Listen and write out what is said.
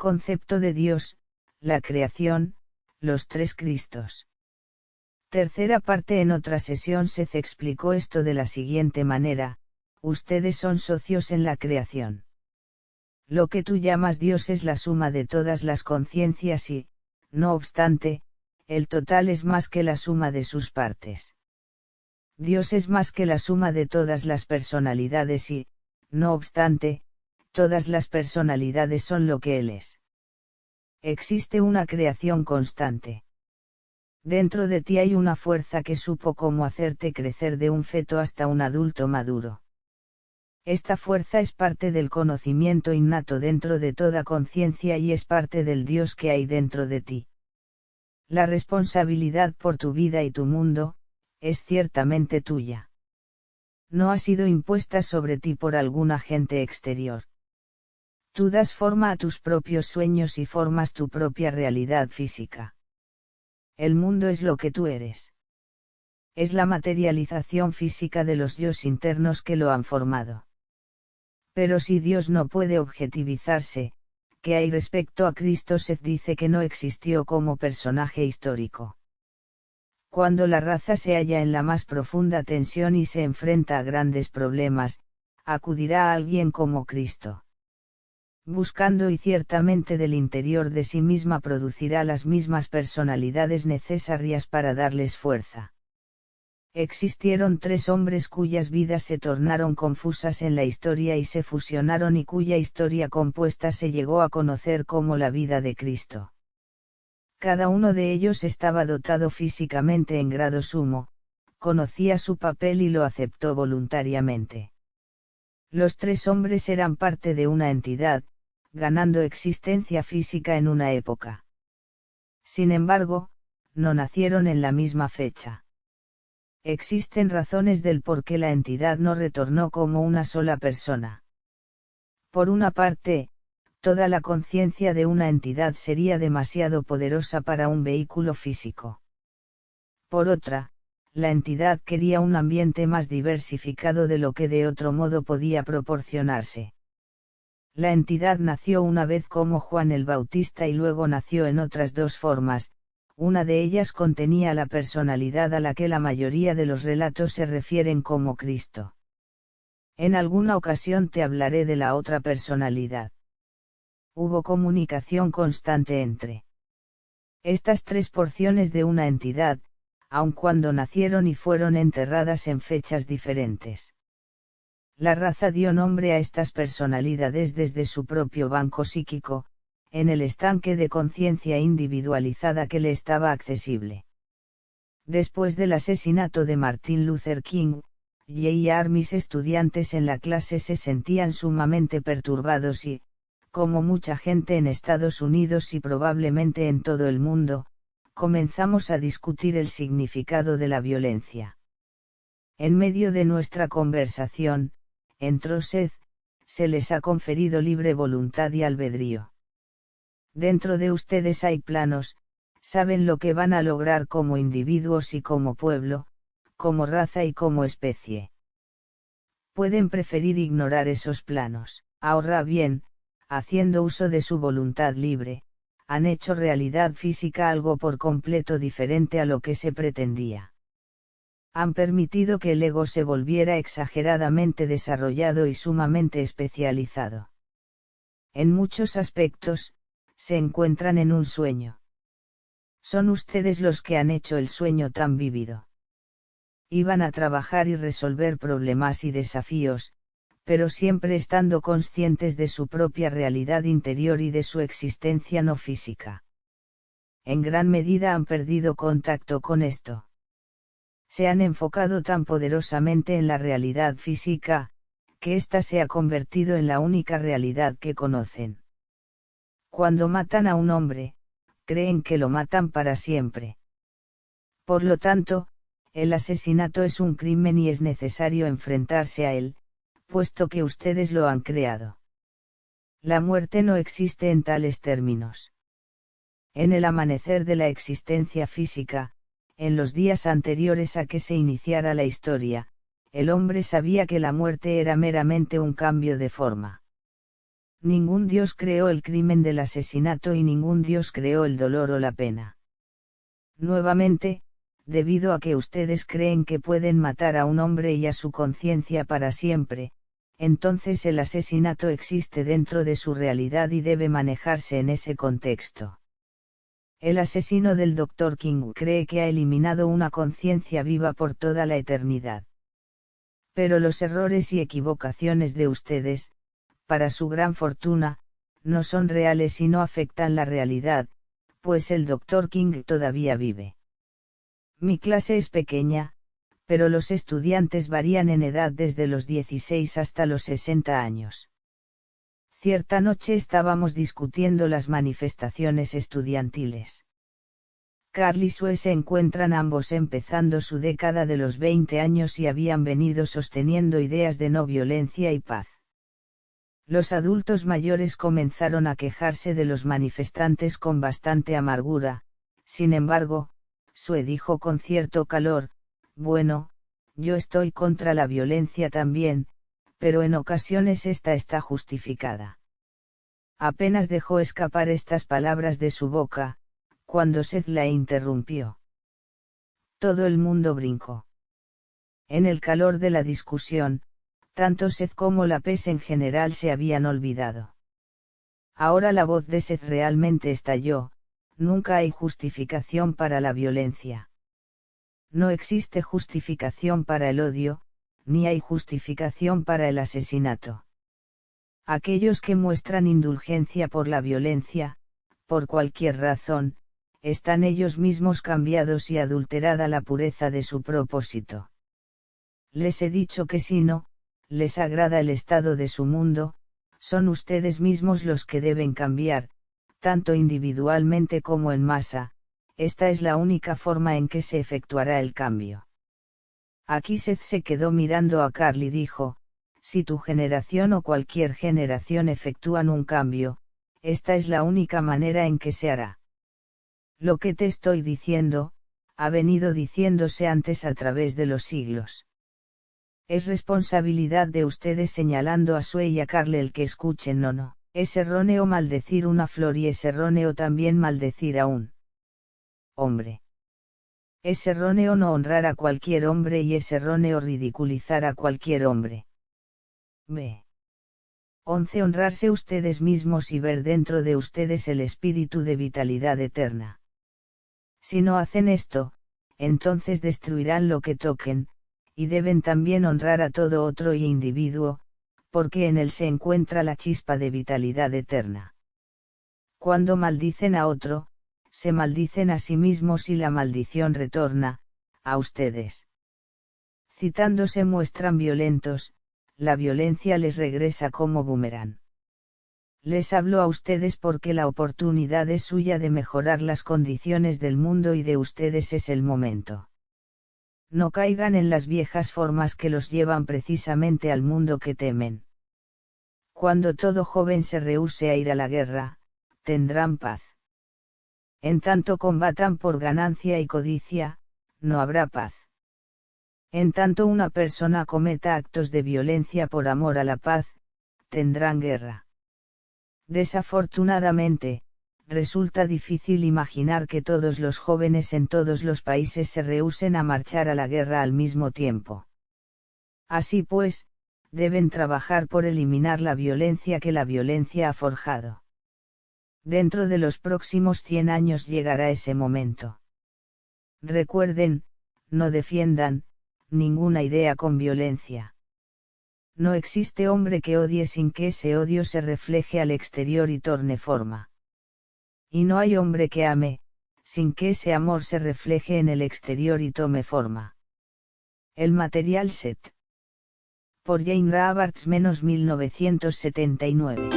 concepto de Dios, la creación, los tres Cristos. Tercera parte. En otra sesión se explicó esto de la siguiente manera: ustedes son socios en la creación. Lo que tú llamas Dios es la suma de todas las conciencias y, no obstante, el total es más que la suma de sus partes. Dios es más que la suma de todas las personalidades y, no obstante, todas las personalidades son lo que Él es. Existe una creación constante. Dentro de ti hay una fuerza que supo cómo hacerte crecer de un feto hasta un adulto maduro. Esta fuerza es parte del conocimiento innato dentro de toda conciencia y es parte del Dios que hay dentro de ti. La responsabilidad por tu vida y tu mundo, es ciertamente tuya. No ha sido impuesta sobre ti por algún agente exterior. Tú das forma a tus propios sueños y formas tu propia realidad física. El mundo es lo que tú eres. Es la materialización física de los yos internos que lo han formado. Pero si Dios no puede objetivizarse, ¿qué hay respecto a Cristo? Se dice que no existió como personaje histórico. Cuando la raza se halla en la más profunda tensión y se enfrenta a grandes problemas, acudirá a alguien como Cristo. Buscando y ciertamente del interior de sí misma producirá las mismas personalidades necesarias para darles fuerza. Existieron tres hombres cuyas vidas se tornaron confusas en la historia y se fusionaron y cuya historia compuesta se llegó a conocer como la vida de Cristo. Cada uno de ellos estaba dotado físicamente en grado sumo, conocía su papel y lo aceptó voluntariamente. Los tres hombres eran parte de una entidad, ganando existencia física en una época. Sin embargo, no nacieron en la misma fecha. Existen razones del por qué la entidad no retornó como una sola persona. Por una parte, toda la conciencia de una entidad sería demasiado poderosa para un vehículo físico. Por otra, la entidad quería un ambiente más diversificado de lo que de otro modo podía proporcionarse. La entidad nació una vez como Juan el Bautista y luego nació en otras dos formas. Una de ellas contenía la personalidad a la que la mayoría de los relatos se refieren como Cristo. En alguna ocasión te hablaré de la otra personalidad. Hubo comunicación constante entre estas tres porciones de una entidad, aun cuando nacieron y fueron enterradas en fechas diferentes. La raza dio nombre a estas personalidades desde su propio banco psíquico, en el estanque de conciencia individualizada que le estaba accesible. Después del asesinato de Martin Luther King, Jr. mis estudiantes en la clase se sentían sumamente perturbados y, como mucha gente en Estados Unidos y probablemente en todo el mundo, comenzamos a discutir el significado de la violencia. En medio de nuestra conversación, entró Seth: se les ha conferido libre voluntad y albedrío. Dentro de ustedes hay planos, saben lo que van a lograr como individuos y como pueblo, como raza y como especie. Pueden preferir ignorar esos planos. Ahora bien, haciendo uso de su voluntad libre, han hecho realidad física algo por completo diferente a lo que se pretendía. Han permitido que el ego se volviera exageradamente desarrollado y sumamente especializado. En muchos aspectos, se encuentran en un sueño. Son ustedes los que han hecho el sueño tan vívido. Iban a trabajar y resolver problemas y desafíos, pero siempre estando conscientes de su propia realidad interior y de su existencia no física. En gran medida han perdido contacto con esto. Se han enfocado tan poderosamente en la realidad física, que ésta se ha convertido en la única realidad que conocen. Cuando matan a un hombre, creen que lo matan para siempre. Por lo tanto, el asesinato es un crimen y es necesario enfrentarse a él, puesto que ustedes lo han creado. La muerte no existe en tales términos. En el amanecer de la existencia física, en los días anteriores a que se iniciara la historia, el hombre sabía que la muerte era meramente un cambio de forma. Ningún Dios creó el crimen del asesinato y ningún Dios creó el dolor o la pena. Nuevamente, debido a que ustedes creen que pueden matar a un hombre y a su conciencia para siempre, entonces el asesinato existe dentro de su realidad y debe manejarse en ese contexto. El asesino del Dr. King cree que ha eliminado una conciencia viva por toda la eternidad. Pero los errores y equivocaciones de ustedes, para su gran fortuna, no son reales y no afectan la realidad, pues el Dr. King todavía vive. Mi clase es pequeña, pero los estudiantes varían en edad desde los 16 hasta los 60 años. Cierta noche estábamos discutiendo las manifestaciones estudiantiles. Carl y Sue se encuentran ambos empezando su década de los 20 años y habían venido sosteniendo ideas de no violencia y paz. Los adultos mayores comenzaron a quejarse de los manifestantes con bastante amargura. Sin embargo, Sue dijo con cierto calor: bueno, yo estoy contra la violencia también, pero en ocasiones esta está justificada. Apenas dejó escapar estas palabras de su boca, cuando Seth la interrumpió. Todo el mundo brincó. En el calor de la discusión, tanto Seth como la PES en general se habían olvidado. Ahora la voz de Seth realmente estalló: nunca hay justificación para la violencia. No existe justificación para el odio, ni hay justificación para el asesinato. Aquellos que muestran indulgencia por la violencia, por cualquier razón, están ellos mismos cambiados y adulterada la pureza de su propósito. Les he dicho que si no les agrada el estado de su mundo, son ustedes mismos los que deben cambiar, tanto individualmente como en masa. Esta es la única forma en que se efectuará el cambio. Aquí Seth se quedó mirando a Carl y dijo: si tu generación o cualquier generación efectúan un cambio, esta es la única manera en que se hará. Lo que te estoy diciendo, ha venido diciéndose antes a través de los siglos. Es responsabilidad de ustedes, señalando a Sue y a Carl, el que escuchen. No. Es erróneo maldecir una flor y es erróneo también maldecir a un hombre. Es erróneo no honrar a cualquier hombre y es erróneo ridiculizar a cualquier hombre. B. 11. Honrarse ustedes mismos y ver dentro de ustedes el espíritu de vitalidad eterna. Si no hacen esto, entonces destruirán lo que toquen, y deben también honrar a todo otro individuo, porque en él se encuentra la chispa de vitalidad eterna. Cuando maldicen a otro, se maldicen a sí mismos y la maldición retorna a ustedes. Citándose muestran violentos, la violencia les regresa como boomerang. Les hablo a ustedes porque la oportunidad es suya de mejorar las condiciones del mundo y de ustedes es el momento. No caigan en las viejas formas que los llevan precisamente al mundo que temen. Cuando todo joven se rehúse a ir a la guerra, tendrán paz. En tanto combatan por ganancia y codicia, no habrá paz. En tanto una persona cometa actos de violencia por amor a la paz, tendrán guerra. Desafortunadamente, resulta difícil imaginar que todos los jóvenes en todos los países se rehúsen a marchar a la guerra al mismo tiempo. Así pues, deben trabajar por eliminar la violencia que la violencia ha forjado. Dentro de los próximos 100 años llegará ese momento. Recuerden, no defiendan ninguna idea con violencia. No existe hombre que odie sin que ese odio se refleje al exterior y torne forma. Y no hay hombre que ame, sin que ese amor se refleje en el exterior y tome forma. El material set. Por Jane Roberts, -1979.